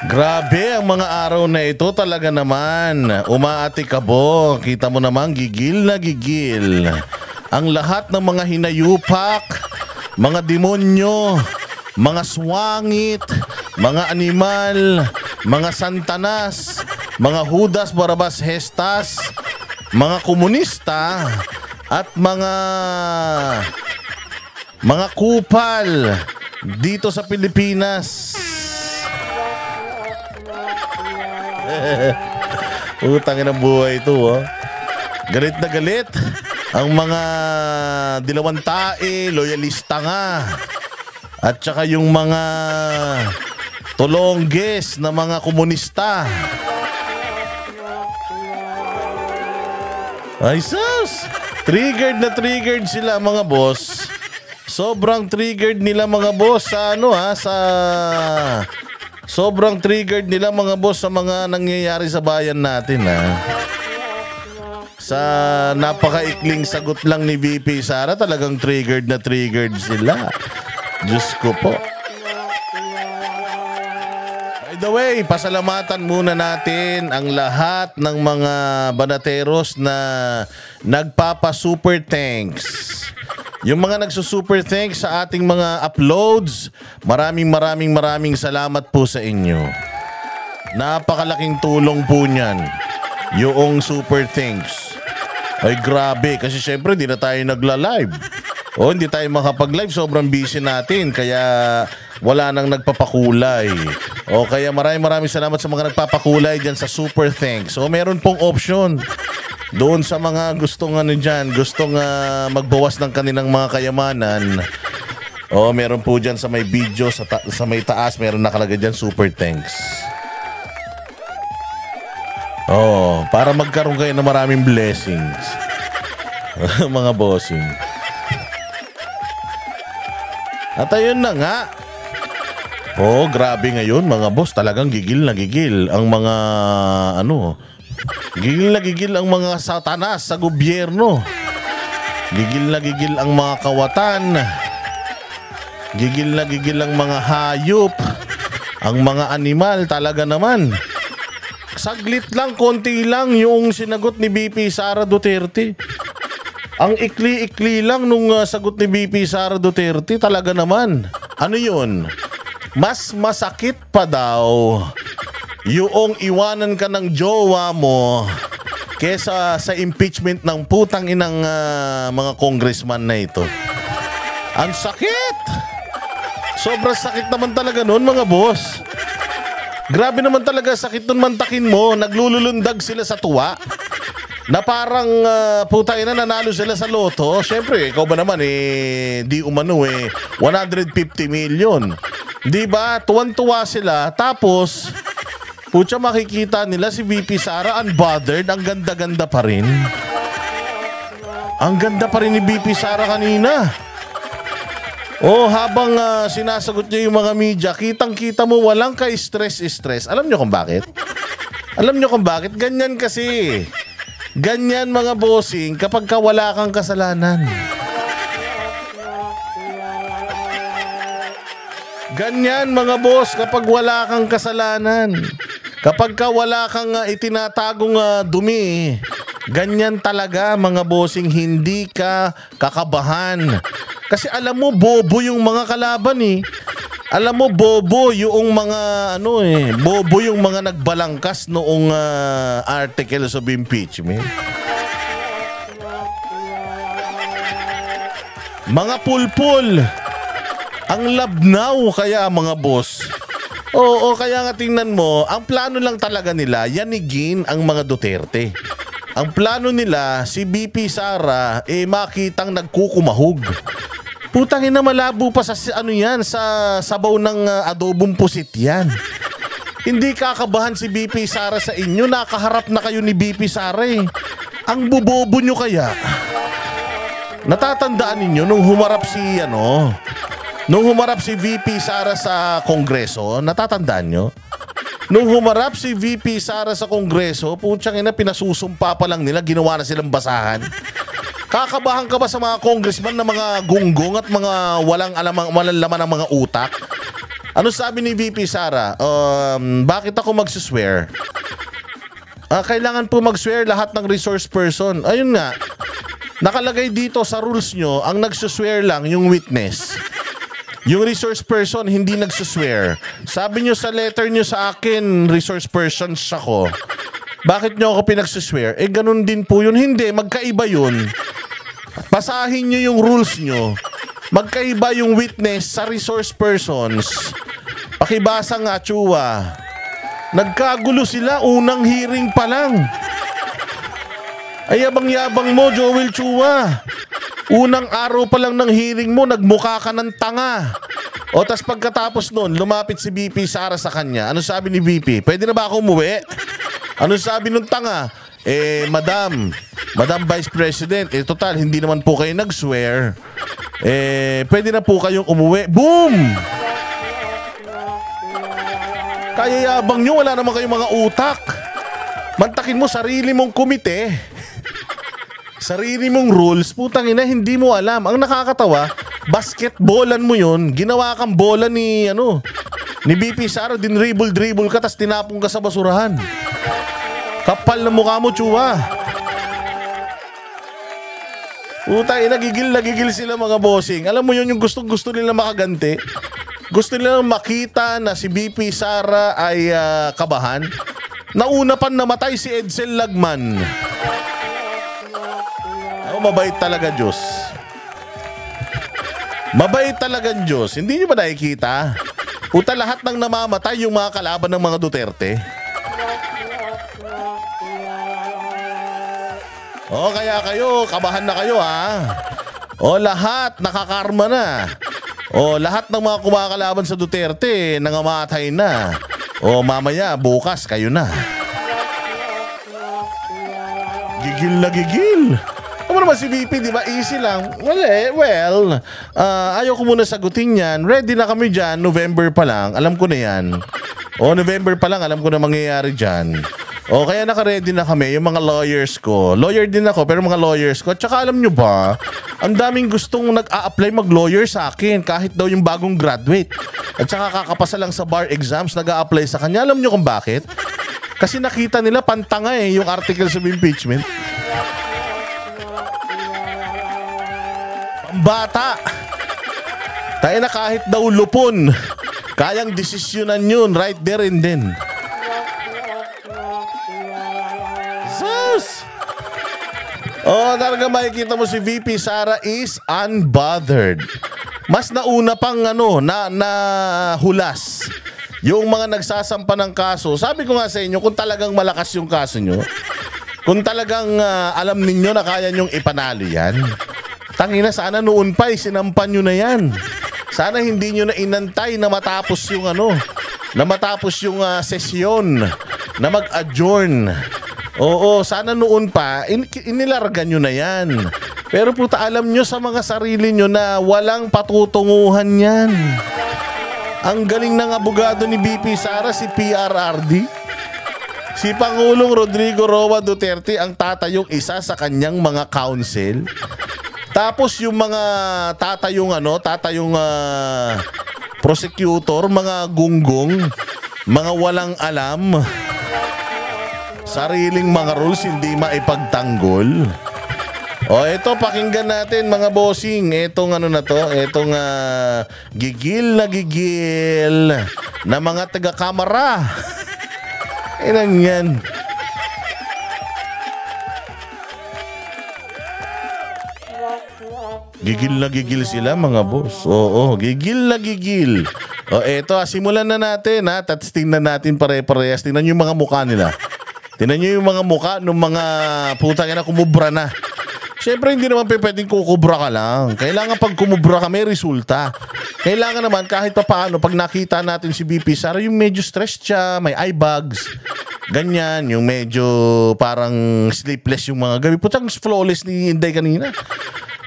Grabe ang mga araw na ito talaga naman. Umaatikabo. Kita mo naman gigil na gigil. Ang lahat ng mga hinayupak, mga demonyo, mga swangit, mga animal, mga santanas, mga Judas Barabas Hestas, mga komunista at mga kupal dito sa Pilipinas. Utangin ang buhay ito, oh. Galit na galit ang mga dilawang tae, loyalista nga. At saka yung mga tolongges na mga komunista. Ay sus! Triggered sila mga boss. Sobrang triggered nila mga boss sa sobrang triggered nila mga boss sa mga nangyayari sa bayan natin, ha. Sa napakaikling sagot lang ni VP Sara, talagang triggered na triggered sila. Diyos ko po. By the way, pasalamatan muna natin ang lahat ng mga banateros na nagpapa-super thanks. Yung mga nagsusuper thanks sa ating mga uploads, maraming salamat po sa inyo. Napakalaking tulong po niyan, yung super thanks. Ay grabe, kasi syempre di na tayo nagla-live. O hindi tayo makapag-live, sobrang busy natin, kaya wala nang nagpapakulay. O kaya maraming salamat sa mga nagpapakulay dyan sa super thanks. O meron pong option doon sa mga gustong magbawas ng kanilang mga kayamanan. O meron po dyan sa may video, sa may taas, meron nakalagay dyan super thanks. O, para magkaroon kayo ng maraming blessings. Mga bossing. At ayun na nga. Oh, grabe ngayon mga boss, talagang gigil na gigil ang mga gigil na gigil ang mga satanas sa gobyerno. Gigil na gigil ang mga kawatan. Gigil na gigil ang mga hayop. Ang mga animal talaga naman. Saglit lang, konti lang yung sinagot ni BP Sara Duterte. Ang ikli-ikli lang nung sagot ni BP Sara Duterte, talaga naman. Ano yun? Mas masakit pa daw yung iwanan ka ng jowa mo kesa sa impeachment ng putang inang mga congressman na ito. Ang sakit! Sobrang sakit naman talaga nun mga boss. Grabe naman talaga sakit nun mantakin mo. Naglululundag sila sa tuwa na parang putang ina nanalo sila sa loto. Siyempre, ikaw ba naman di umano 150 million. Di ba? Tuwan-tuwa sila. Tapos putya makikita nila si VP Sara unbothered. Ang ganda-ganda pa rin. Ang ganda pa rin ni VP Sara kanina. Oh, habang sinasagot niya yung mga media, kitang-kita mo walang ka-stress. Alam niyo kung bakit? Alam niyo kung bakit? Ganyan kasi. Ganyan mga bossing kapag wala kang kasalanan. Ganyan mga boss kapag wala kang kasalanan. Kapag wala kang itinatagong dumi. Ganyan talaga mga bossing, hindi ka kakabahan. Kasi alam mo bobo yung mga kalaban eh. Alam mo bobo yung mga bobo yung mga nagbalangkas noong articles of impeachment. Mga pulpul. Ang labnaw kaya mga boss. Oo, kaya nga tingnan mo, ang plano lang talaga nila, yanigin ang mga Duterte. Ang plano nila, si BP Sara, makitang nagkukumahog. Putangin na malabo pa sa sa sabaw ng adobong pusit yan. Hindi kakabahan si BP Sara sa inyo, nakaharap na kayo ni BP Sara eh. Ang bubobo nyo kaya. Natatandaan ninyo nung humarap si VP Sara sa Kongreso, natatandaan nyo? Nung humarap si VP Sara sa Kongreso, putyang ina, pinasusumpa pa lang nila, ginawa na silang basahan. Kakabahan ka ba sa mga congressman na mga gunggong at mga walang laman ng mga utak? Ano sabi ni VP Sara? Bakit ako magsuswear? Kailangan po mag-swear lahat ng resource person. Ayun nga. Nakalagay dito sa rules nyo, ang nagsuswear lang yung witness. Yung resource person hindi nagsuswear. Sabi nyo sa letter nyo sa akin, resource persons ako. Bakit nyo ako pinagsuswear? Ganun din po yun. Hindi, magkaiba yun. Basahin nyo yung rules nyo. Magkaiba yung witness sa resource persons. Pakibasa nga, Chua. Nagkagulo sila unang hearing pa lang. Ay, yabang-yabang mo, Joel Chua. Unang araw pa lang ng hearing mo, nagmukha ka ng tanga. O, tas pagkatapos nun, lumapit si VP Sara sa kanya. Ano sabi ni VP? Pwede na ba ako umuwi? Ano sabi nung tanga? Madam Vice President, total, hindi naman po kayo nag-swear. Pwede na po kayong umuwi. Boom! Kaya yabang nyo, wala naman kayong mga utak. Mantakin mo sarili mong komite. Sarili mong rules, putang ina, hindi mo alam. Ang nakakatawa, basketballan mo yun, ginawa kang bola ni VP Sara, dinribble ka, tas tinapong ka sa basurahan. Kapal na mukha mo, Chua. Putang ina, nagigil sila mga bossing. Alam mo yun, yung gusto nila makaganti. Gusto nila makita na si VP Sara ay kabahan. Nauna pa namatay si Edsel Lagman. Mabait talaga Diyos. Mabait talagang Diyos. Hindi nyo ba nakikita? Puta, lahat ng namamatay yung mga kalaban ng mga Duterte. Kaya kayo, kabahan na kayo ha. Lahat nakakarma na. Lahat ng mga kumakalaban sa Duterte nangamatay na. Mamaya, bukas kayo na. Gigil na gigil. Ano naman si VP, di ba? Easy lang. Well, ayaw ko muna sagutin yan. Ready na kami dyan. November pa lang. Alam ko na yan. November pa lang. Alam ko na mangyayari dyan. Kaya naka-ready na kami. Yung mga lawyers ko. Lawyer din ako, pero mga lawyers ko. At saka alam nyo ba, ang daming gustong nag-a-apply mag-lawyer sa akin. Kahit daw yung bagong graduate. At saka kakapasa lang sa bar exams, nag-a-apply sa kanya. Alam nyo kung bakit? Kasi nakita nila pantanga yung articles of impeachment. Bata. Tayo na kahit daw lupon, kayang desisyonan yun right there and then. Sus! Talaga makikita mo si VP Sara is unbothered. Mas nauna pang na hulas yung mga nagsasampa ng kaso. Sabi ko nga sa inyo, kung talagang malakas yung kaso nyo, kung talagang alam ninyo na kaya nyong ipanalo yan, tangina, sana noon pa sinampan nyo na yan. Sana hindi nyo na inantay na matapos yung sesyon, na mag-adjourn. Sana noon pa inilargan nyo na yan. Pero puta, alam nyo sa mga sarili nyo na walang patutunguhan yan. Ang galing ng abogado ni VP Sara, si PRRD. Si Pangulong Rodrigo Roa Duterte ang tatayong isa sa kanyang mga counsel. Tapos yung mga tatayong prosecutor, mga gunggong, mga walang alam, sariling mga rules hindi maipagtanggol. Ito pakinggan natin mga bossing. Etong gigil na mga taga-kamara. Ilan yan? Gigil na gigil sila mga boss. Gigil na gigil. Eto, simulan na natin ha. Tingnan natin pare-parehas. Tingnan nyo yung mga mukha nila. Tingnan nyo yung mga mukha ng mga putang ina kumubra na. Siyempre hindi naman pwedeng kukubra ka lang. Kailangan pag kumubra ka may resulta. Kailangan naman kahit pa paano pag nakita natin si VP Sara yung medyo stressed siya, may eye bags. Ganyan, yung medyo parang sleepless yung mga gabi. Putang flawless ni Inday kanina.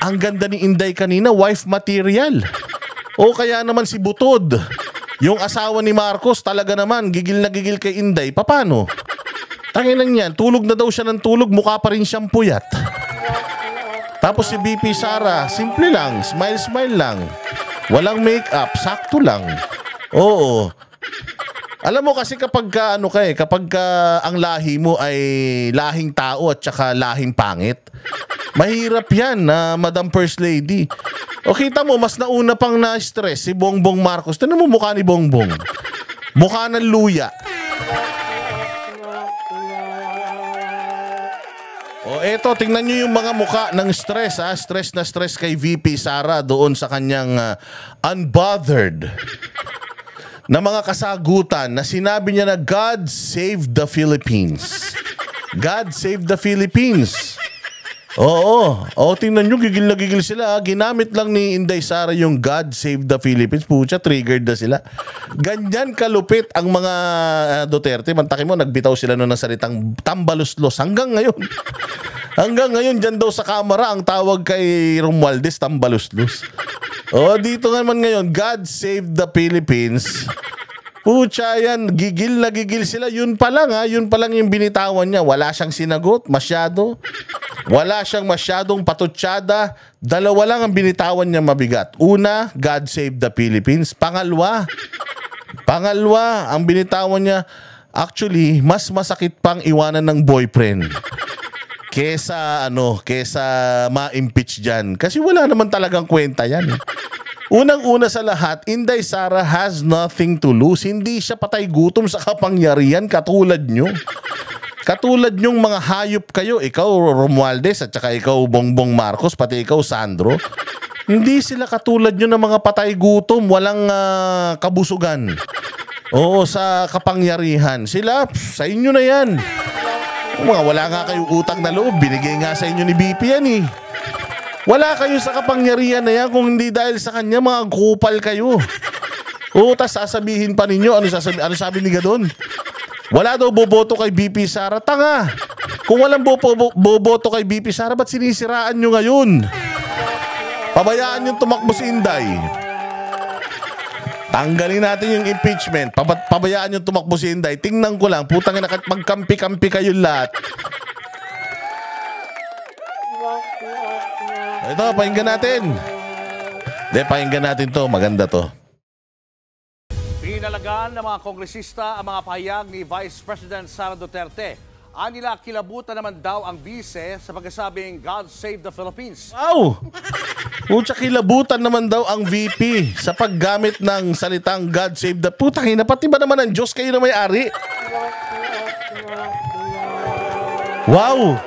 Ang ganda ni Inday kanina, wife material. Kaya naman si Butod, yung asawa ni Marcos, talaga naman, gigil na gigil kay Inday. Paano? Tangin lang yan, tulog na daw siya ng tulog, mukha pa rin siyang puyat. Tapos si VP Sara, simple lang, smile-smile lang. Walang make-up, sakto lang. Oo. Alam mo kasi kapag ang lahi mo ay lahing tao at saka lahing pangit, mahirap yan na Madam First Lady. O kita mo, mas nauna pang na-stress si Bongbong Marcos. Tignan mo mukha ni Bongbong. Mukha ng luya. O eto, tingnan nyo yung mga mukha ng stress. Stress na stress kay VP Sara doon sa kanyang unbothered na mga kasagutan na sinabi niya na God save the Philippines. God save the Philippines. Oo. Tingnan nyo, gigil na gigil sila. Ginamit lang ni Inday Sara yung God save the Philippines. Pucha, triggered na sila. Ganyan kalupit ang mga Duterte. Mantakin mo, nagbitaw sila noon ng salitang tambaluslos. Hanggang ngayon. Hanggang ngayon, dyan daw sa kamera, ang tawag kay Romualdez, tambaluslos. Dito naman ngayon, God save the Philippines. Pucha yan, gigil na gigil sila. Yun pa lang yung binitawan niya. Wala siyang sinagot, masyado. Wala siyang masyadong patutsada. Dalawa lang ang binitawan niya mabigat. Una, God save the Philippines. Pangalawa, ang binitawan niya, actually, mas masakit pang iwanan ng boyfriend kesa ma-impeach dyan. Kasi wala naman talagang kwenta yan. Unang-una sa lahat, Inday Sara has nothing to lose. Hindi siya patay gutom sa kapangyarihan katulad nyo. Katulad nyong mga hayop kayo, ikaw Romualdez at saka ikaw Bongbong Marcos, pati ikaw Sandro. Hindi sila katulad nyo ng mga patay gutom, walang kabusugan. Sa kapangyarihan. Sila, sa inyo na yan. Wala nga kayo utang na loob, binigay nga sa inyo ni BP yan eh. Wala kayo sa kapangyarihan na yan kung hindi dahil sa kanya, mga kupal kayo. Tas sasabihin pa ninyo, ano sabi ni Gadon? Wala daw boboto kay BP Sara. Tanga! Kung walang boboto kay BP Sara, ba't sinisiraan nyo ngayon? Pabayaan yung tumakbo si Inday. Tanggalin natin yung impeachment. Pabayaan yung tumakbo si Inday. Tingnan ko lang, putang ina, magkampi-kampi kayo lahat. Ito, pakinggan natin. Pakinggan natin to. Maganda to. Pinalagaan ng mga kongresista ang mga pahayag ni Vice President Sara Duterte. Anila, kilabutan naman daw ang bise sa pagkasabing God Save the Philippines. Wow! Pucha, kilabutan naman daw ang VP sa paggamit ng salitang God Save the... Putang ina, pati ba naman ang Diyos kayo na may-ari? Wow!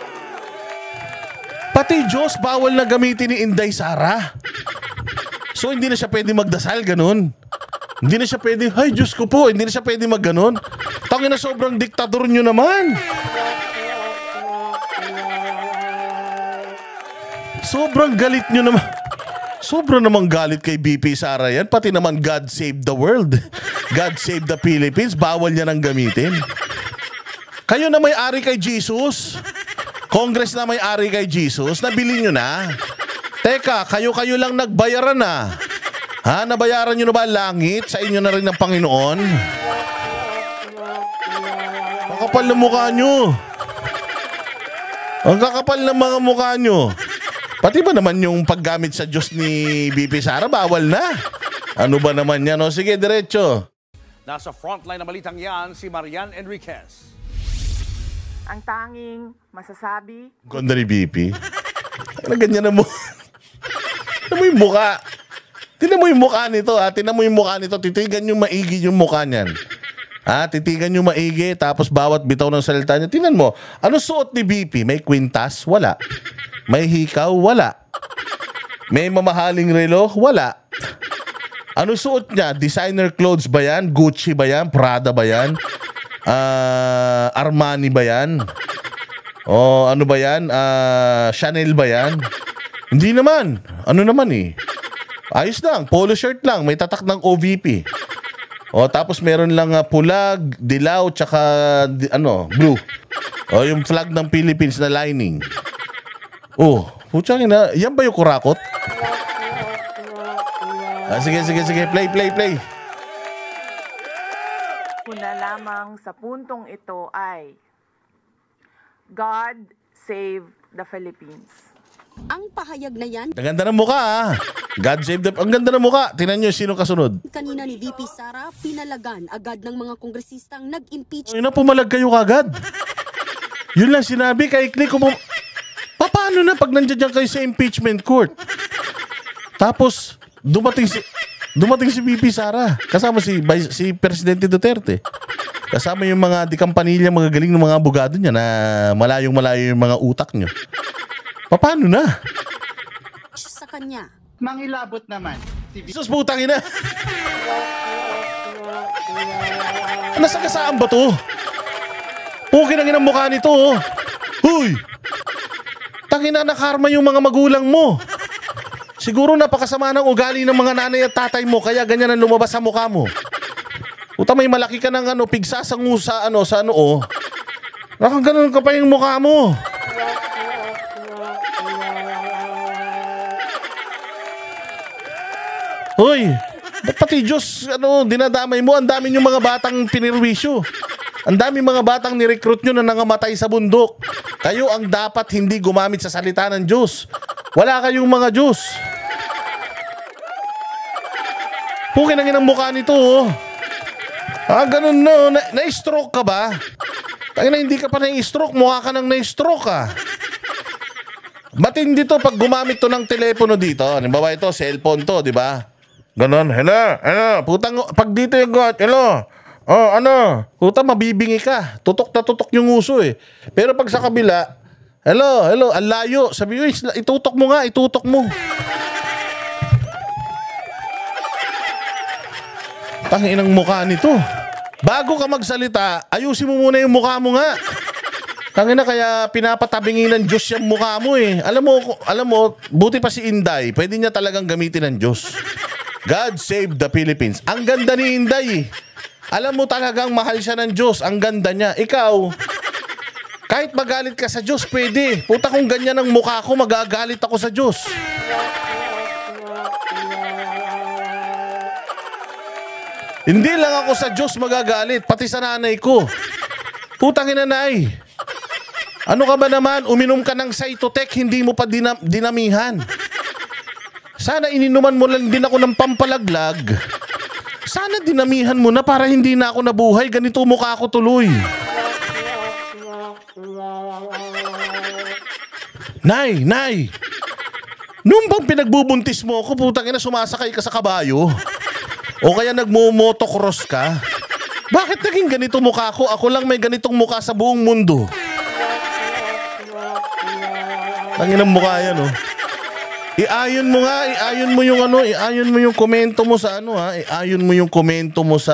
Pati Diyos bawal na gamitin ni Inday Sara. So hindi na siya pwede magdasal, ganun. Hindi na siya pwede, ay Diyos ko po, hindi na siya pwede magganon. Tangin na sobrang diktador nyo naman. Sobrang galit nyo naman. Sobrang namang galit kay BP Sara yan. Pati naman God save the world. God save the Philippines. Bawal niya nang gamitin. Kayo na may-ari kay Jesus. Congress na may-ari kay Jesus. Nabili nyo na. Teka, kayo-kayo lang nagbayaran na. Nabayaran nyo na ba langit? Sa inyo na rin ng Panginoon? Ang kakapal ng mukha nyo. Ang kakapal ng mga mukha nyo. Pati ba naman yung paggamit sa Diyos ni BP Sara, bawal na? Ano ba naman yan? Sige, diretso. Nasa frontline na balitang yan, si Marian Enriquez. Ang tanging masasabi... Ganda ni BP. Ano ganyan na mo? Ano mo yung mukha? Tinan mo yung mukha nito, Tinan mo yung mukha nito. Titigan nyo maigi yung mukha niyan. Titigan nyo maigi, tapos bawat bitaw ng salita niya. Tinan mo, ano suot ni BP? May kwintas? Wala. May hikaw? Wala. May mamahaling relo? Wala. Ano suot niya? Designer clothes ba yan? Gucci ba yan? Prada ba yan? Armani ba yan? Ano ba yan? Chanel ba yan? Hindi naman. Ano naman eh? Ayos lang, polo shirt lang, may tatak ng OVP. Tapos meron lang pula, dilaw, tsaka blue. Yung flag ng Philippines na lining. Putsang ina, yan ba yung kurakot? Sige, play. Una lamang sa puntong ito ay God save the Philippines. Ang pahayag na yan Ang ganda ng mukha ha. God save the... Ang ganda ng mukha. Tingnan nyo sino kasunod. kanina ni VP Sara, pinalagan agad ng mga kongresistang nag-impeach Ayun na, pumalag kayo kagad. Yun lang sinabi kay Click. Paano na pag nandiyan kayo sa impeachment court? Tapos, dumating si VP Sara. Kasama si Presidente Duterte. Kasama yung mga dikampanilya, mga galing ng mga abogado niya na malayong-malayo yung mga utak niyo. Paano na? sa kanya. Mangilabot naman. Jesus, putang ina. Nasagasaan ba to? Pukin ang inang mukha nito, oh. Huy! Tangina na karma yung mga magulang mo. Siguro napakasama ng ugali ng mga nanay at tatay mo, kaya ganyan ang lumabas sa mukha mo. Puta, may malaki ka ng pigsasangu sa oh. Nakaganon ka pa yung mukha mo. Hoy, ba't pati Diyos, dinadamay mo? Ang dami yung mga batang pinirwisyo. Ang dami mga batang nirecruit nyo na nangamatay sa bundok. Kayo ang dapat hindi gumamit sa salita ng Diyos. Wala kayong mga Diyos. Pukin ang inang mukha nito, oh. Ganun no. Na-stroke ka ba? Tangina, hindi ka pa na-stroke. Mukha ka nang na-stroke, ah. Matindi to pag gumamit to ng telepono dito. Halimbawa ito, cellphone to, di ba? Ganon, hello, putang, pag dito yung got, hello, puta, mabibingi ka, tutok na tutok yung uso eh. Pero pag sa kabila, hello, ang layo, sabi mo, itutok mo. Tanginang mukha nito. Bago ka magsalita, ayusin mo muna yung mukha mo nga. Tangina, kaya pinapatabingin ng Diyos yung mukha mo eh. Alam mo, buti pa si Inday, pwede niya talagang gamitin ng Diyos. God save the Philippines. Ang ganda ni Inday eh. Alam mo talagang mahal siya ng Diyos. Ang ganda niya. Ikaw, kahit magalit ka sa Diyos, pwede. Puta, kung ganyan ang mukha ko, magagalit ako sa Diyos. Hindi lang ako sa Diyos magagalit, pati sa nanay ko. Putang inanay. Ano ka ba naman? Uminom ka ng Cytotec, hindi mo pa dinamihan. Sana ininuman mo lang din ako ng pampalaglag. Sana dinamihan mo na para hindi na ako nabuhay. Ganito mukha ko tuloy. Nay! Noong bang pinagbubuntis mo ako, putang ina, sumasakay ka sa kabayo? O kaya nagmo-motocross ka? Bakit naging ganito mukha ko? Ako lang may ganitong mukha sa buong mundo. Tanginang mukha yan, oh. Iayon mo yung komento mo sa iayon mo yung komento mo sa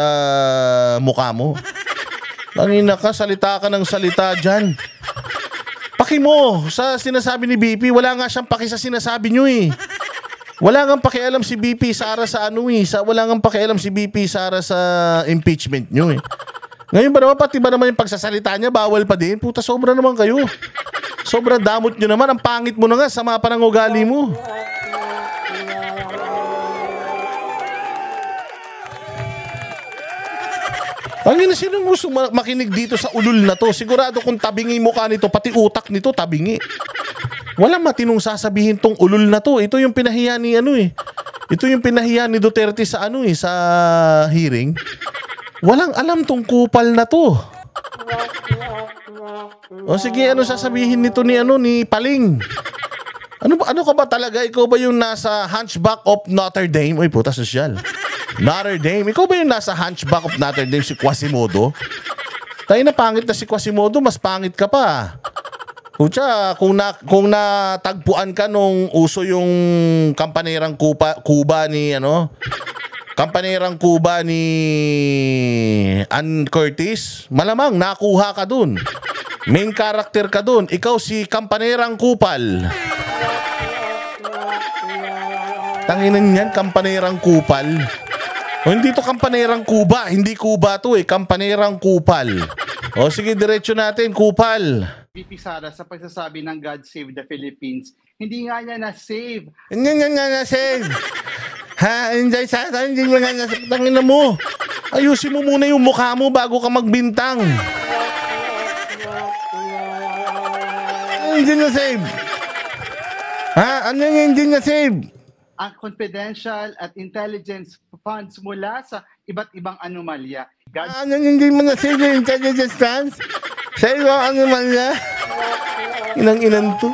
mukha mo. Tangina ka, salita ka ng salita dyan. Paki mo sa sinasabi ni BP, wala nga siyang paki sa sinasabi nyo eh. Wala nga pakialam si BP Sara sa wala nga pakialam si BP Sara sa impeachment nyo eh. Ngayon ba naman, pati ba naman yung pagsasalita niya, bawal pa din? Puta, sobra naman kayo. Sobra damot nyo naman. Ang pangit mo na nga. Sama pa ng ugali mo. Ang sinong gusto makinig dito sa ulul na to? Sigurado kung tabingi mukha nito, pati utak nito tabingi. Walang matinong sasabihin tong ulul na to. Ito yung pinahiya ni Ito yung pinahiya ni Duterte sa sa hearing. Walang alam tong kupal na to. O sige, ano sasabihin nito ni Paling? Ano ka ba talaga? Ikaw ba yung nasa Hunchback of Notre Dame? Uy, puta, sosyal. Notre Dame. Ikaw ba yung nasa Hunchback of Notre Dame, si Quasimodo? Tayo na pangit na si Quasimodo, mas pangit ka pa. Pucha, kung natagpuan ka nung uso yung kampanerang Cuba ni Kampanerang Cuba ni Ann Curtis, malamang nakuha ka dun. Main character ka dun. Ikaw si Kampanerang Kupal. Tanginan yan, Kampanerang Kupal. O hindi to Kampanerang Cuba. Hindi Cuba to eh. Kampanerang Kupal. O sige, diretso natin, Kupal. VP Sara sa pagsasabi ng God Save the Philippines, hindi nga niya na-save. Hindi nga na-save. Hindi mo nga na-save. Tangina mo. Ayusin mo muna yung mukha mo bago ka magbintang. Hindi na-save. Ha? Ano yung hindi na-save? Ang confidential at intelligence funds mula sa iba't ibang anomalya. Ano yung hindi mo na-save yung intelligence funds? Save ang anomalya? Inang-inan to.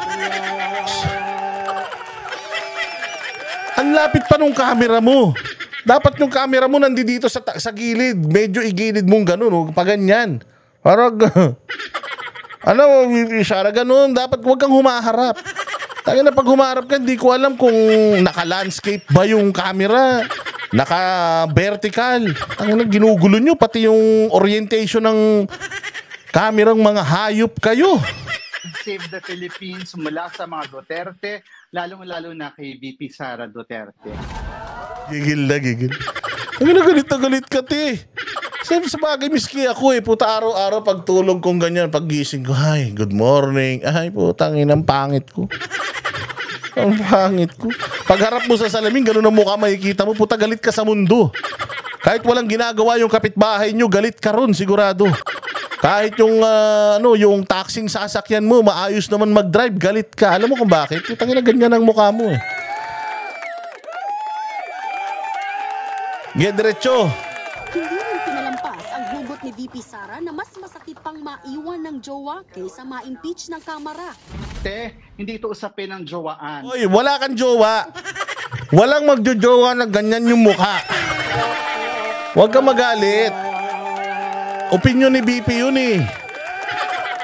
Ang lapit pa nung camera mo. Dapat yung camera mo nandito sa gilid. Medyo igilid mong ganun, oh, pa ganyan. Parang, ano, Sara, ganun. Dapat huwag kang humaharap. Tayo na pag humaharap ka, hindi ko alam kung naka-landscape ba yung camera. Naka-vertical. Ang ginugulo nyo, pati yung orientation ng kamerang mga hayop kayo. Save the Philippines mula sa mga Duterte, lalong-lalo na kay VP Sara Duterte. Gigil na, gigil. Ang galit na galit ka, te. Sa bagay, miski ako eh. Puta, araw-araw pagtulog kong ganyan, paggising ko, ay, good morning. Ay, putang inang pangit ko. Ang pangit ko. Pagharap mo sa salamin, ganun ang mukha makikita mo. Puta, galit ka sa mundo. Kahit walang ginagawa yung kapitbahay nyo, galit ka ron, sigurado. Kahit yung, yung taxing sasakyan mo, maayos naman mag-drive, galit ka. Alam mo kung bakit? Putang ina, ganyan ang mukha mo eh. Diretso. Hindi rin pinalampas ang hugot ni VP Sara na mas masakit pang maiwan ng jowa kaysa ma-impeach ng Kamara. Hindi ito usapin ng jowaan. Oy, wala kang jowa. Walang magjojowa na ganyan yung mukha. Huwag kang magalit. Opinyon ni BP yun eh.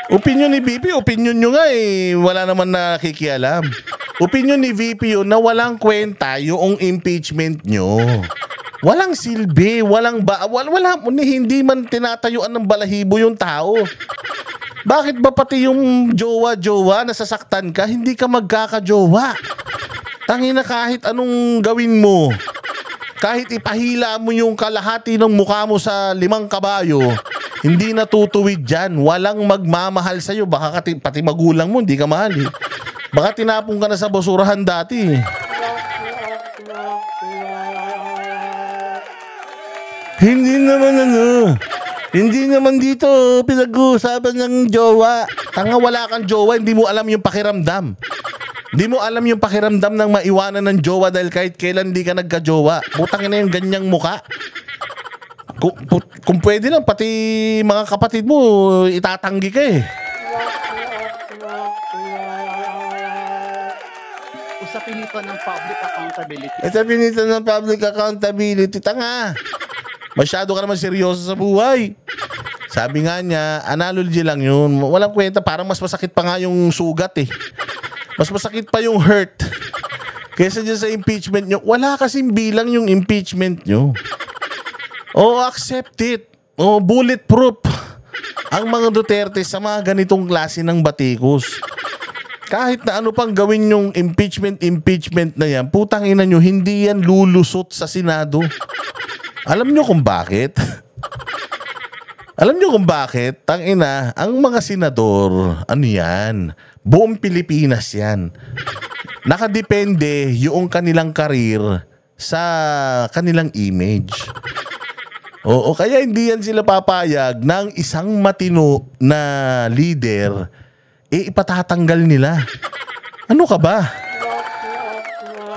Opinyon ni BP, opinyon nyo nga eh. Wala naman nakikialam. Opinyon ni VP yun na walang kwenta yung impeachment nyo. Walang silbi, wala, hindi man tinatayuan ng balahibo yung tao. Bakit ba pati yung jowa-jowa nasasaktan ka, hindi ka magkakajowa? Tangina, kahit anong gawin mo, kahit ipahila mo yung kalahati ng mukha mo sa 5 kabayo, hindi natutuwid dyan. Walang magmamahal sa'yo. Baka pati magulang mo, hindi ka mahal eh. Baka tinapong ka na sa basurahan dati eh. Hindi naman dito pinag-uusapan ng jowa. Tanga, wala kang jowa, hindi mo alam yung pakiramdam. Hindi mo alam yung pakiramdam ng maiwanan ng jowa dahil kahit kailan hindi ka nagka-jowa. Putang ina yung ganyang muka. Kung pwede lang, pati mga kapatid mo, itatanggi ka eh. Usapin ito ng public accountability. Usapin ito ng public accountability. Tanga. Masyado ka naman seryoso sa buhay. Sabi nga niya, analogy lang yun. Walang kwenta, parang mas masakit pa nga yung sugat eh. Mas masakit pa yung hurt. Kesa dyan sa impeachment nyo. Wala kasing bilang yung impeachment nyo. Accept it. Bulletproof. Ang mga Duterte sa mga ganitong klase ng batikos. Kahit na ano pang gawin yung impeachment na yan, putang ina nyo, hindi yan lulusot sa Senado. Alam nyo kung bakit? Alam nyo kung bakit? Tangina, ang mga senador, ano yan? Buong Pilipinas yan. Nakadepende yung kanilang karir sa kanilang image. Oo, kaya hindi yan sila papayag ng isang matino na leader, ipatatanggal nila. Ano ka ba?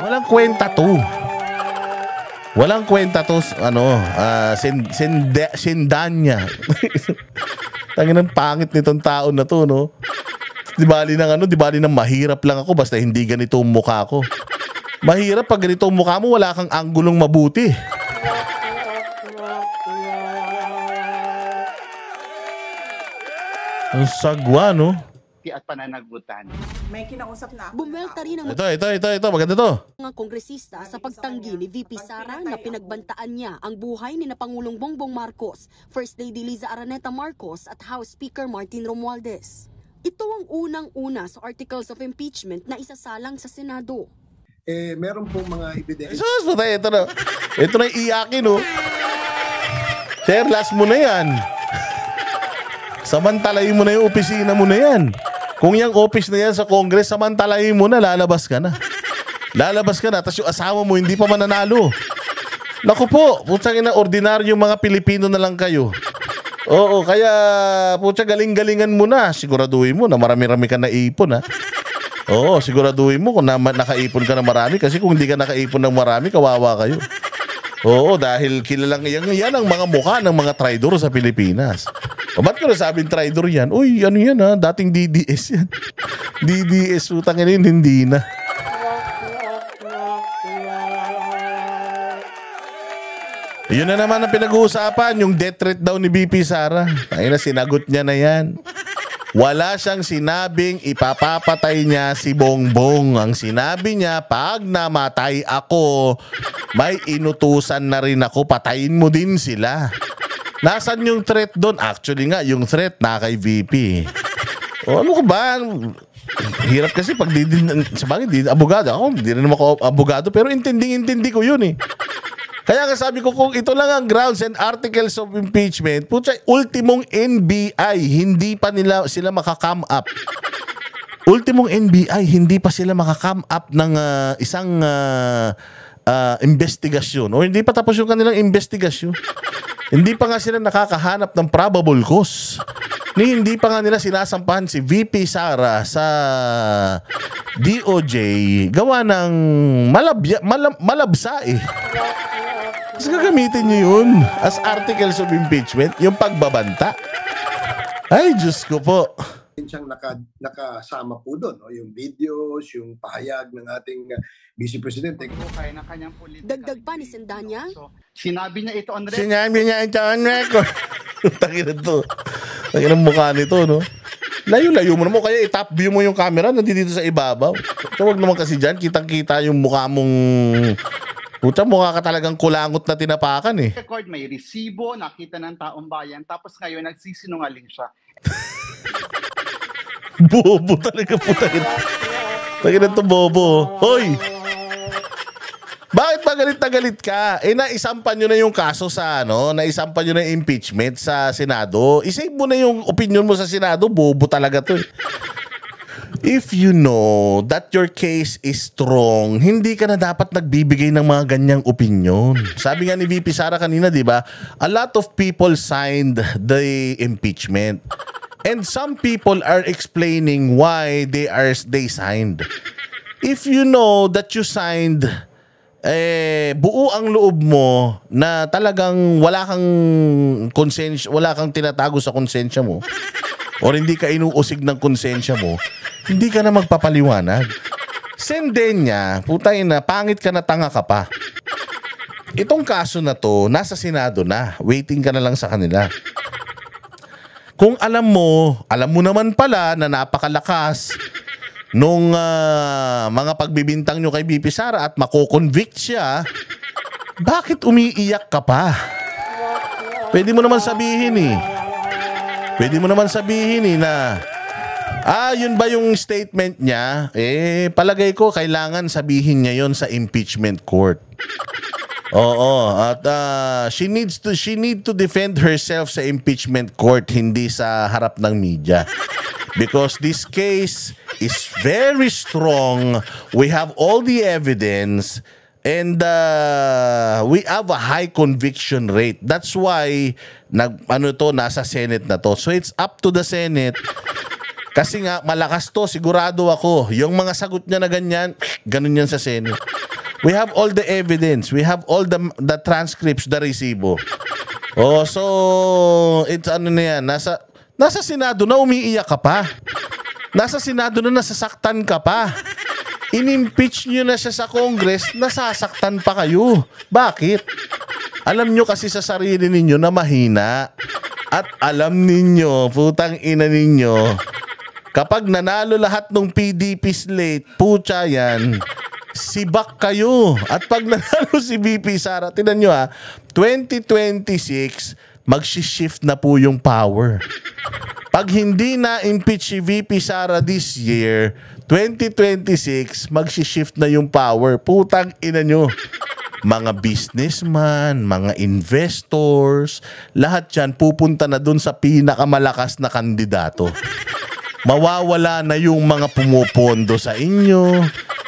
Walang kwenta to. Walang kwenta to, sendanya. Tangin ng pangit nitong tao na to, no? Di bali ng mahirap lang ako basta hindi ganito ang mukha ko. Mahirap pag ganito ang mukha mo, wala kang anggulong mabuti. Ang sagwa, no? At pananagutan. May kinausap na ako. Bumelta rin ang Ito, maganda to. mga kongresista sa pagtanggi ni VP Sara na pinagbantaan niya ang buhay ni na Pangulong Bongbong Marcos, First Lady Liza Araneta Marcos at House Speaker Martin Romualdez. Ito ang unang-una sa articles of impeachment na isasalang sa Senado. Meron pong mga ebidensya. Ito na. Ito na iyakin, no? Sir, last mo na yan. Samantalayin mo na yung opisina mo na yan. Kung yung office na yan sa Congress, samantalayin mo na, lalabas ka na. Lalabas ka na, tapos yung asawa mo hindi pa mananalo. Naku po, putang ina, ordinaryong mga Pilipino na lang kayo. Oo, kaya putya galing-galingan mo na. Siguraduhin mo na marami-rami ka na ipon, ha. Oo, siguraduhin mo kung nakaipon ka ng marami kasi kung hindi ka nakaipon ng marami, kawawa kayo. Oo, dahil kilalang yan ang mga mukha ng mga traidor sa Pilipinas. O ba't ko nasabing traidor yan? Uy, ano yan ha? Dating DDS yan. DDS, utang yun, hindi na. Yun na naman ang pinag-uusapan, yung death threat daw ni BP Sara. Ay na, sinagot niya na yan. Wala siyang sinabing ipapapatay niya si Bongbong. Ang sinabi niya, pag namatay ako, may inutusan na rin ako, patayin mo din sila. Nasaan yung threat doon? Actually nga, yung threat na kay VP. O ano ka ba? Hirap kasi pag sabagay, abogado. Ako, hindi rin naman ako abogado, pero intindi ko yun eh. Kaya nga sabi ko, kung ito lang ang grounds and articles of impeachment, putya, ultimong NBI, hindi pa sila makakam up. Ultimong NBI, hindi pa sila makakam up ng isang investigasyon. O hindi pa tapos yung kanilang investigasyon. Hindi pa nga sila nakakahanap ng probable cause. Hindi pa nga nila sinasampahan si VP Sara sa DOJ gawa ng malabsa eh. Kasi gagamitin nyo yun as articles of impeachment, yung pagbabanta. Ay, Diyos ko po. Siyang nakasama po doon, no? Yung videos, yung pahayag ng ating Vice Presidente. Kaya ng kanyang political Dagdag pa ni Sendanya. So, sinabi niya ito on record. Sinabi niya ito on record. Tangina to. Tangina mukha nito, no? Layo-layo mo naman. Kaya i-top view mo yung camera, nandito sa ibabaw. So, wag naman kasi dyan, kitang-kita yung mukha mong... Puta, mukha ka talagang kulangot na tinapakan eh. Record, may resibo, nakita ng taong bayan, tapos ngayon nagsisinungaling siya. Bobo talaga po. Tangina to bobo. Hoy! Bakit ba galit na galit ka? Eh, naisampan nyo na yung kaso sa naisampan nyo na yung impeachment sa Senado. Isave mo na yung opinion mo sa Senado. Bobo talaga to eh. If you know that your case is strong, hindi ka na dapat nagbibigay ng mga ganyang opinion. Sabi nga ni VP Sara kanina, di ba? A lot of people signed the impeachment. And some people are explaining why they signed. If you know that you signed, buo ang loob mo na talagang wala kang konsensya, wala kang tinatago sa konsensya mo, or hindi ka inuusig ng konsensya mo, hindi ka na magpapaliwanag. Sendenya, putay na, pangit ka na, tanga ka pa. Itong kaso na to, nasa Senado na. Waiting ka na lang sa kanila. Kung alam mo naman pala na napakalakas nung mga pagbibintang nyo kay BP Sara at mako-convict siya, bakit umiiyak ka pa? Pwede mo naman sabihin eh. Na yun ba yung statement niya? Palagay ko kailangan sabihin niya yon sa impeachment court. Oo, at she need to defend herself sa impeachment court, hindi sa harap ng media. Because this case is very strong. We have all the evidence and we have a high conviction rate. That's why nasa Senate na to. So it's up to the Senate. Kasi nga, malakas to, sigurado ako. Yung mga sagot niya na ganyan, ganun yan sa Senate. We have all the evidence. We have all the transcripts, the resibo. Oh, so, it's na yan. Nasa Senado na umiiyak ka pa. Nasa Senado na nasasaktan ka pa. In-impeach nyo na siya sa Congress, nasasaktan pa kayo. Bakit? Alam nyo kasi sa sarili ninyo na mahina. At alam ninyo, putang ina ninyo, kapag nanalo lahat ng PDP slate, putya yan, sibak kayo. At pag nanalo si VP Sara, tinan nyo 2026, mag-shift na po yung power. Pag hindi na-impeach si VP Sara this year, 2026, mag-shift na yung power. Putang ina nyo. Mga businessman, mga investors, lahat yan pupunta na dun sa pinakamalakas na kandidato. Mawawala na yung mga pumupondo sa inyo.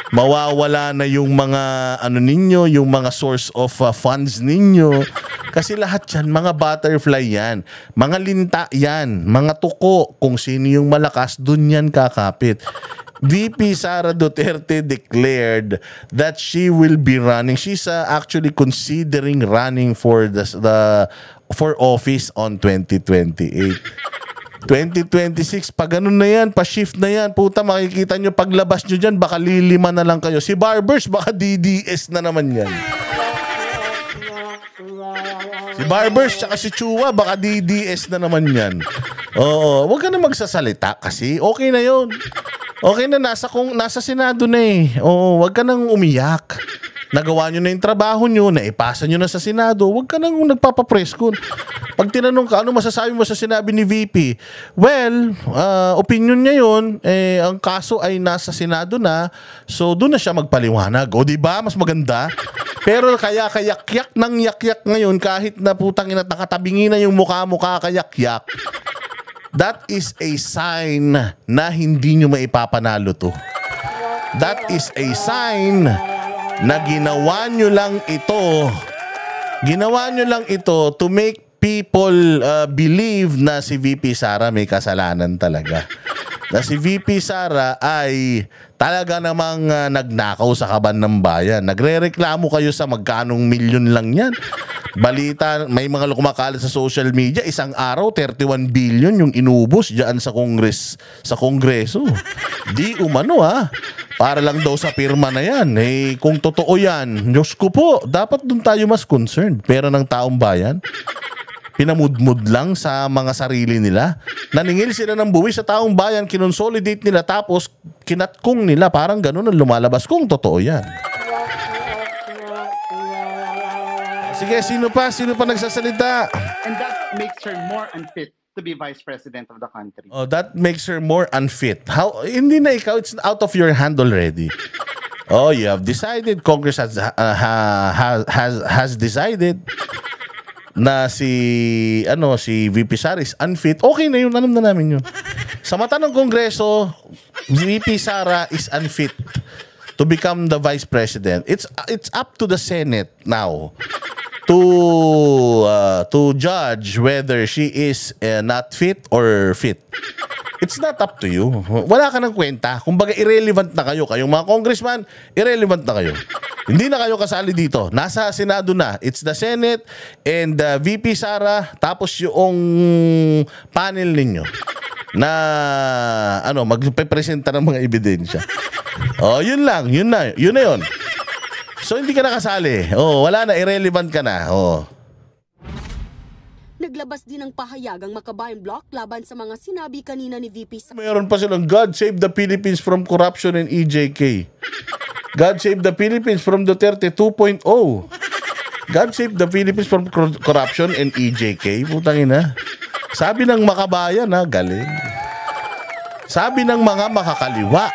Mawawala na yung mga ninyo, yung mga source of funds ninyo. Kasi lahat yan, mga butterfly yan. Mga linta yan. Mga tuko. Kung sino yung malakas, dun yan kakapit. VP Sara Duterte declared that she will be running. She's actually considering running for for office on 2028. 2026, pag ganun na yan, pa-shift na yan, puta, makikita nyo, paglabas nyo dyan, baka lilima na lang kayo. Si Barbers, baka DDS na naman yan. Si Barbers, tsaka si Chua, baka DDS na naman yan. Oo, wag ka na magsasalita kasi okay na yon. Okay na, nasa Senado na eh. Oo, wag ka nang umiyak. Nagawa nyo na yung trabaho nyo, naipasa nyo na sa Senado, wag ka nang nagpapapreskon. Pag tinanong ka, ano masasabi mo sa sinabi ni VP? Well, opinion niya yun, ang kaso ay nasa Senado na, so doon na siya magpaliwanag. O diba, mas maganda? Pero kaya kayakyak ng yakyak ngayon, kahit na putang ina nakatabingi na yung mukha-mukha kayakyak, that is a sign na hindi nyo maipapanalo to. That is a sign na ginawa nyo lang ito to make people believe na si VP Sara may kasalanan talaga. Na si VP Sara ay talaga namang nagnakaw sa kaban ng bayan. Nagrereklamo kayo sa magkanong milyon lang yan. Balita, may mga kumakalat sa social media, isang araw 31 billion yung inubos diyan sa Kongreso. Di umano para lang daw sa pirma na yan. Kung totoo yan, Diyos ko po, dapat dun tayo mas concerned. Pera ng taong bayan, pinamudmud lang sa mga sarili nila. Naningil sila ng buwis sa taong bayan, kinonsolidate nila, tapos kinatkong nila. Parang ganun ang lumalabas kung totoo yan. Sige, sino pa nagsasalita? And that makes her more unfit to be vice president of the country. Oh, that makes her more unfit. How? Hindi na ikaw, it's out of your hand already. Oh, you have decided, Congress has decided na si VP Sara is unfit. Okay na yun, alam na namin yun. Sa mata ng Kongreso, VP Sara is unfit to become the vice president. It's up to the Senate now to judge whether she is not fit or fit. It's not up to you. Wala ka ng kwenta. Kumbaga irrelevant na kayo. Kayong mga congressman, irrelevant na kayo. Hindi na kayo kasali dito. Nasa Senado na. It's the Senate and VP Sara, tapos yung panel ninyo na magpe-presenta ng mga ebidensya. Oh, yun lang. Yun na yun. So hindi ka nakasali. Oh, wala na, irrelevant ka na. Oh. Naglabas din ng pahayag ang Makabayan Block laban sa mga sinabi kanina ni VP Sara. Mayroon pa silang God Save the Philippines from Corruption and EJK. God Save the Philippines from Duterte 2.0. God Save the Philippines from Corruption and EJK. Putang ina. Sabi ng Makabayan, galing. Sabi ng mga makakaliwa.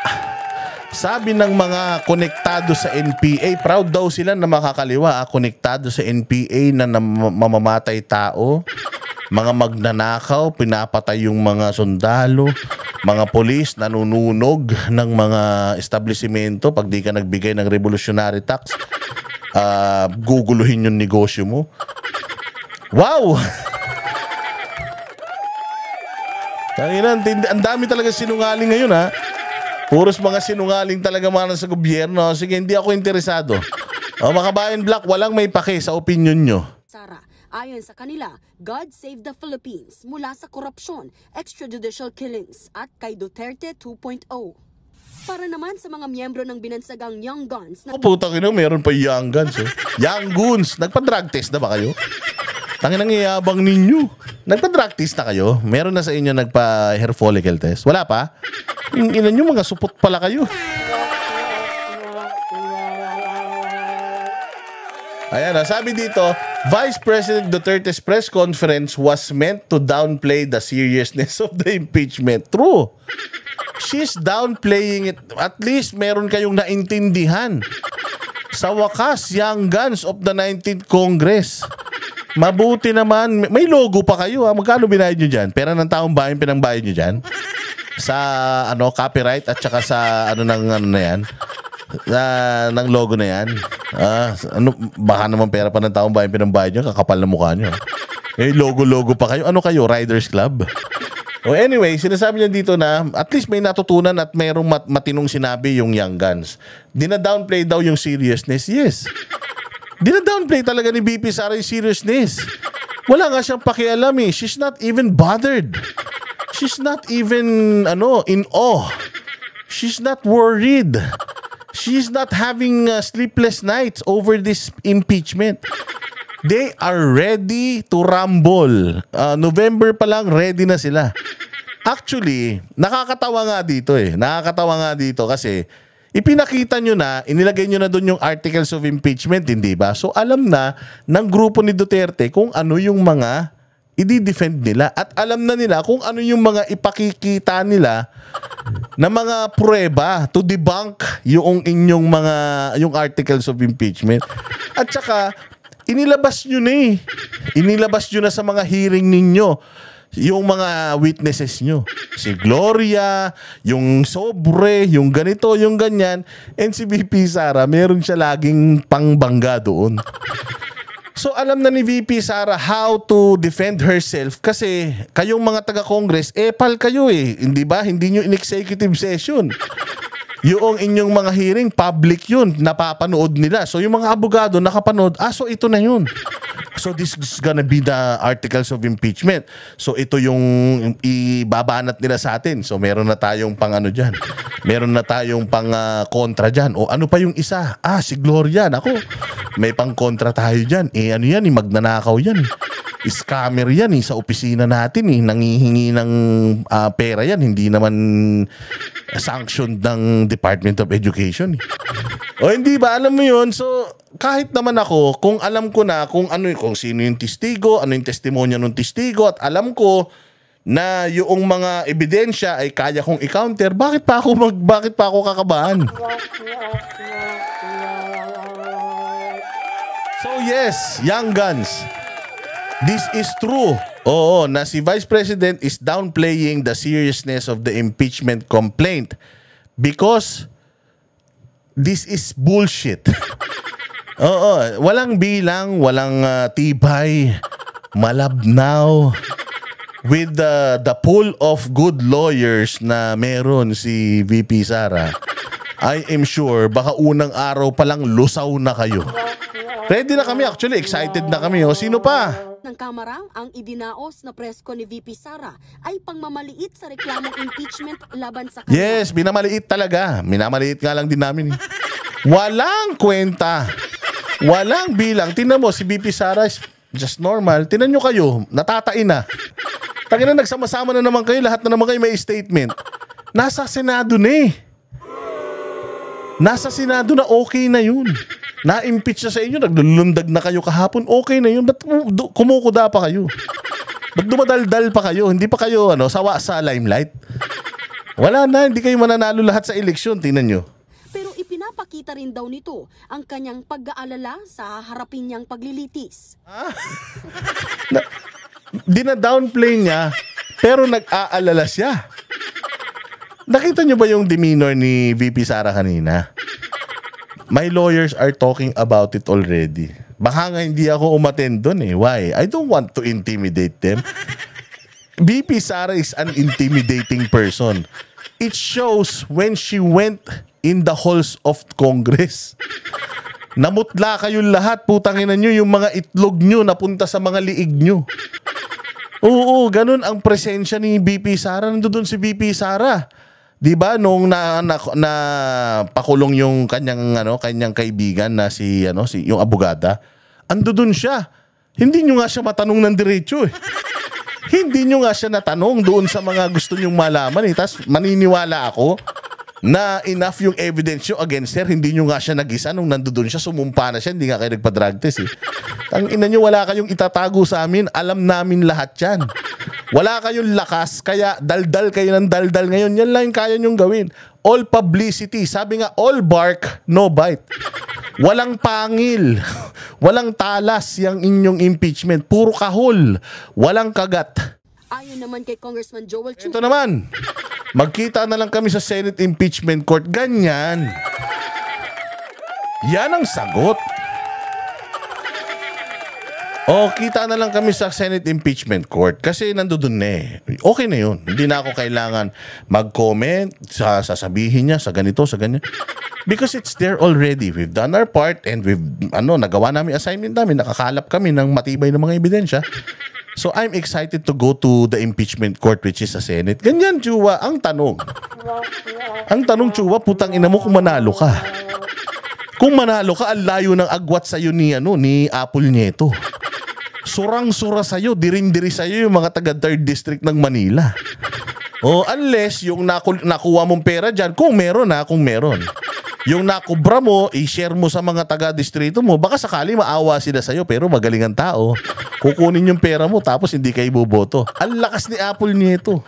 Sabi ng mga konektado sa NPA, proud daw sila na makakaliwa, konektado sa NPA na mamamatay tao, mga magnanakaw, pinapatay yung mga sundalo, mga polis nanununog ng mga establishmento pag di ka nagbigay ng revolutionary tax, guguluhin yung negosyo mo. Wow! Ang dami talaga sinungaling ngayon Puros mga sinungaling talaga mga sa gobyerno. Sige, hindi ako interesado. Makabayan Block, walang may pake sa opinion nyo. Sara, ayon sa kanila, God Save the Philippines mula sa korupsyon, extrajudicial killings at kay Duterte 2.0. Para naman sa mga miyembro ng binansagang Young Guns na... Putang ina, meron pa Young Guns. Young Guns, nagpa-drug test na ba kayo? Tangin ang iyabang ninyo. Nagpa-drug test na kayo? Meron na sa inyo nagpa-hair follicle test? Wala pa? Ina nyo, mga supot pala kayo. Ayan, sabi dito, Vice President Duterte's press conference was meant to downplay the seriousness of the impeachment. True. She's downplaying it. At least meron kayong naintindihan. Sa wakas, Young Guns of the 19th Congress. Mabuti naman. May logo pa kayo. Magkano binayad nyo dyan? Pera ng taong bayan, pinangbayad nyo dyan? Sa copyright at saka sa na yan? Ng logo na yan? Baka naman pera pa ng taong bayan, pinangbayad nyo, kakapal na mukha nyo. Logo-logo pa kayo. Ano kayo? Riders Club? Oh, anyway, sinasabi niya dito na at least may natutunan at mayroong matinong sinabi yung Young Guns. Dina-downplay daw yung seriousness. Yes. Dina-downplay talaga ni VP Sara yung seriousness. Wala nga siyang pakialam eh. She's not even bothered. She's not even in awe. She's not worried. She's not having sleepless nights over this impeachment. They are ready to rumble. November pa lang, ready na sila. Actually, nakakatawa nga dito eh. Nakakatawa nga dito kasi ipinakita nyo na, inilagay nyo na doon yung articles of impeachment, hindi ba? So alam na ng grupo ni Duterte kung ano yung mga i-defend nila at alam na nila kung ano yung mga ipakikita nila na mga prueba to debunk yung inyong yung articles of impeachment. At saka inilabas nyo na eh. Inilabas nyo na sa mga hearing ninyo yung mga witnesses nyo. Si Gloria, yung Sobre, yung ganito, yung ganyan. And si VP Sara, meron siya laging pangbangga doon. So alam na ni VP Sara how to defend herself kasi kayong mga taga-Congress, pal kayo eh. Hindi ba? Hindi nyo in executive session. Yung inyong mga hearing, public yun. Napapanood nila. So yung mga abogado nakapanood, so ito na yun. So this is gonna be the articles of impeachment. So ito yung ibabanat nila sa atin. So meron na tayong pang dyan. Meron na tayong pang kontra dyan. O ano pa yung isa? Si Gloria. Ako, may pang kontra tayo dyan. Ano yan? Magnanakaw yan. Scammer yan sa opisina natin nangihingi ng pera yan. Hindi naman sanctioned ng Department of Education. O hindi ba? Alam mo yun? So kahit naman ako, kung alam ko na kung sino yung testigo, ano yung testimonya ng testigo at alam ko na yung mga ebidensya ay kaya kong i-counter, bakit pa ako kakabahan? So yes, Young Guns. This is true. Oo, na si Vice President is downplaying the seriousness of the impeachment complaint because this is bullshit. Oo, walang bilang, walang tibay, malabnaw with the pool of good lawyers na meron si VP Sara. I am sure baka unang araw pa lang lusaw na kayo. Ready na kami, actually excited na kami. Sino pa? Ng Kamara, ang idinaos na presko ni VP Sara ay pangmamaliit sa reklamong impeachment laban sa kanya. Yes, minamaliit talaga. Minamaliit nga lang din namin. Walang kwenta. Walang bilang. Tingnan mo, si VP Sara is just normal. Tingnan nyo kayo, natatain na. Tangina, nagsama-sama na naman kayo. Lahat na naman kayo may statement. Nasa Senado na eh. Nasa Senado na, okay na yun. Na-impeach na sa inyo, naglulundag na kayo kahapon, okay na yun. Ba't kumukuda pa kayo? Ba't dumadaldal pa kayo? Hindi pa kayo sawa sa limelight? Wala na, hindi kayo mananalo lahat sa eleksyon. Tingnan nyo. Pero ipinapakita rin daw nito ang kanyang pag-aalala sa harapin niyang paglilitis. Dina-downplay niya, pero nag-aalala siya. Nakita nyo ba yung demeanor ni VP Sara kanina? My lawyers are talking about it already. Baka nga hindi ako umattend doon eh. Why? I don't want to intimidate them. VP Sara is an intimidating person. It shows when she went in the halls of Congress. Namutla kayo lahat. Putangin nyo yung mga itlog nyo napunta sa mga liig nyo. Oo, ganun ang presensya ni VP Sara. Nandoon si VP Sara. 'Di ba nung na pakulong yung kanyang kaibigan na si yung abogada, ando doon siya. Hindi nyo nga siya matanong ng diretso eh. Hindi nyo nga siya natanong doon sa mga gusto nyong malaman eh. Tapos maniniwala ako na enough yung evidence nyo against her. Hindi nyo nga siya nag-isa nung nandoon siya, sumumpa na siya, hindi nga kayo nagpa-drug test eh. Tangina nyo, wala kayong itatago sa amin. Alam namin lahat yan. Wala kayong lakas, kaya daldal kayo ng daldal ngayon. Yan lang yung kaya nyong gawin. All publicity. Sabi nga, all bark, no bite. Walang pangil. Walang talas yung inyong impeachment. Puro kahol. Walang kagat. Ayon naman kay Congressman Joel Chu. Ito naman. Magkita na lang kami sa Senate Impeachment Court. Ganyan. Yan ang sagot. kita na lang kami sa Senate Impeachment Court kasi nandoon na eh. Okay na yun. Hindi na ako kailangan mag-comment sa sasabihin niya sa ganito, sa ganyan. Because it's there already. We've done our part and nagawa namin assignment namin. Nakakalap kami ng matibay na mga ebidensya. So I'm excited to go to the impeachment court which is sa Senate. Ganyan, Chua, ang tanong. Ang tanong, Chua, putang ina mo kung manalo ka. Kung manalo ka, ang layo ng agwat sa'yo ni Apple Nieto. Surang-sura sa'yo, diring-diri sa'yo yung mga taga 3rd District ng Manila. Unless yung nakuha mong pera dyan, kung meron. Yung nakubra mo, i-share mo sa mga taga-distrito mo, baka sakali maawa sila sa'yo, pero magaling ang tao. Kukunin yung pera mo, tapos hindi kayo boboto. Ang lakas ni Apple Nieto.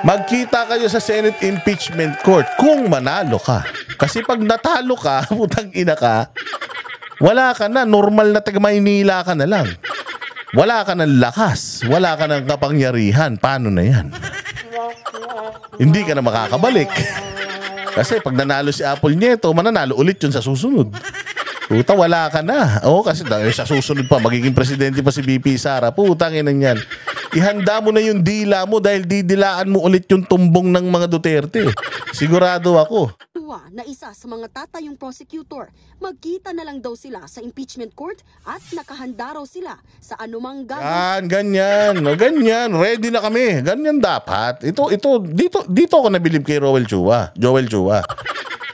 Magkita kayo sa Senate Impeachment Court kung manalo ka. Kasi pag natalo ka, putang ina ka, wala ka na, normal na taga Maynila ka na lang. Wala ka ng lakas, wala ka ng kapangyarihan. Paano na yan? Hindi ka na makakabalik. Kasi pag nanalo si Apple Nieto, mananalo ulit yun sa susunod. Puta, wala ka na. Kasi sa susunod pa, magiging presidente pa si BP Sara. Putang ina yan. Ihanda mo na yung dila mo dahil didilaan mo ulit yung tumbong ng mga Duterte. Sigurado ako. Na isa sa mga tatayong prosecutor, magkita na lang daw sila sa impeachment court at nakahanda raw sila sa anumang gagawin. Ganyan. Ganyan. Ready na kami. Ganyan dapat. Dito ako nabilib kay Joel Chua.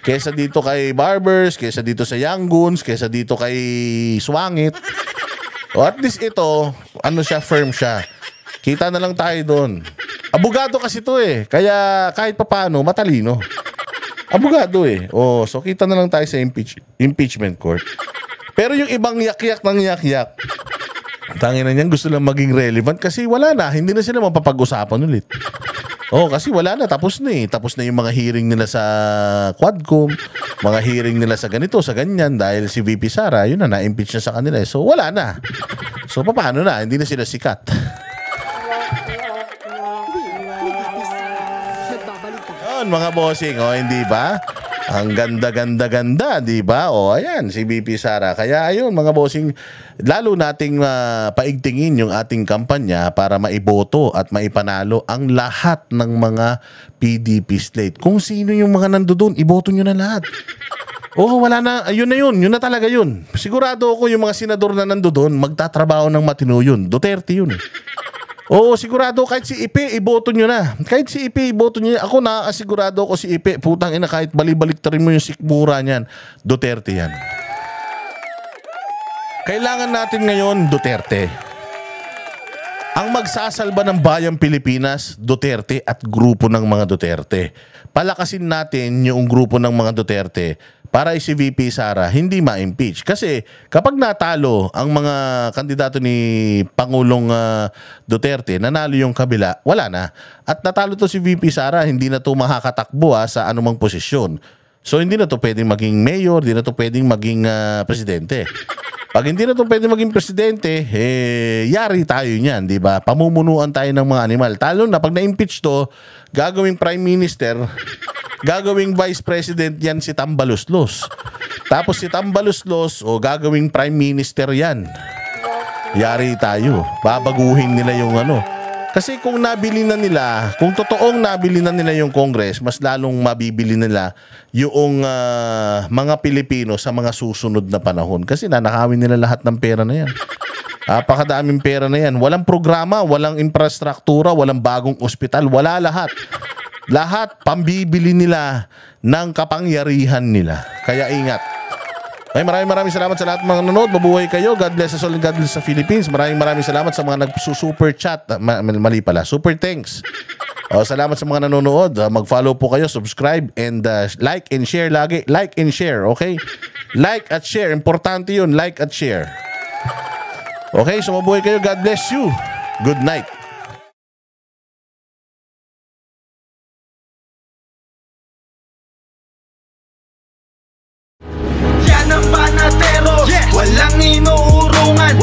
Kesa dito kay Barbers, kesa dito sa Young Goons, kesa dito kay Swangit. At least ito, firm siya. Kita na lang tayo doon. Abogado kasi to eh. Kaya kahit papaano, matalino. Abogado eh. So kita na lang tayo sa impeachment court. Pero yung ibang yak-yak ng yak-yak, tangin na niyan, gusto lang maging relevant kasi wala na. Hindi na sila mapapag-usapan ulit. Kasi wala na. Tapos na eh. Tapos na yung mga hearing nila sa Quadcom, mga hearing nila sa ganito, sa ganyan. Dahil si VP Sara, yun na, na-impeach na sa kanila eh. So wala na. So paano na? Hindi na sila sikat. Mga bossing, hindi ba? Ang ganda, di ba? Ayan, si BP Sara. Kaya ayun, mga bossing, lalo nating paigtingin yung ating kampanya para maiboto at maipanalo ang lahat ng mga PDP slate. Kung sino yung mga nandoon, iboto nyo na lahat. Wala na. Yun na yun. Yun na talaga yun. Sigurado ako yung mga senador na nandoon, magtatrabaho ng matino yun. Duterte yun eh. Sigurado kahit si Ipe, iboto nyo na. Kahit si Ipe, iboto nyo na. Ako sigurado ako si Ipe. Putang ina, kahit balibalik-tarin mo yung sikmura niyan. Duterte yan. Kailangan natin ngayon, Duterte. Ang magsasalba ng bayang Pilipinas, Duterte at grupo ng mga Duterte. Palakasin natin yung grupo ng mga Duterte para si VP Sara hindi ma-impeach. Kasi kapag natalo ang mga kandidato ni Pangulong Duterte, nanalo yung kabila, wala na. At natalo to si VP Sara, hindi na to makakatakbo sa anumang posisyon. So hindi na to pwedeng maging mayor, hindi na to pwedeng maging presidente. Pag hindi na to pwedeng maging presidente, yari tayo niyan, di ba? Pamumunuan tayo ng mga animal. Talo na pag na-impeach to, gagawing prime minister, gagawing vice president yan si Tambaluslos. Tapos si Tambaluslos, gagawing prime minister yan. Yari tayo. Babaguhin nila yung Kasi kung nabili na nila, kung totoong nabili na nila yung Congress, mas lalong mabibili nila yung mga Pilipino sa mga susunod na panahon. Kasi nanakawin nila lahat ng pera na yan. Apakadaming pera na yan. Walang programa, walang infrastruktura, walang bagong ospital, wala lahat. Lahat pambibili nila ng kapangyarihan nila. Kaya ingat. Maraming salamat sa lahat ng mga nanonood. Mabuhay kayo. God bless us all and God bless sa Philippines. Maraming salamat sa mga nag-super chat. Mali pala. Super thanks. Salamat sa mga nanonood. Mag-follow po kayo, subscribe, and like and share lagi. Like and share, okay? Like at share. Importante yun. Like at share. Okay, so mabuhay kayo. God bless you. Good night. Walang inuurungan.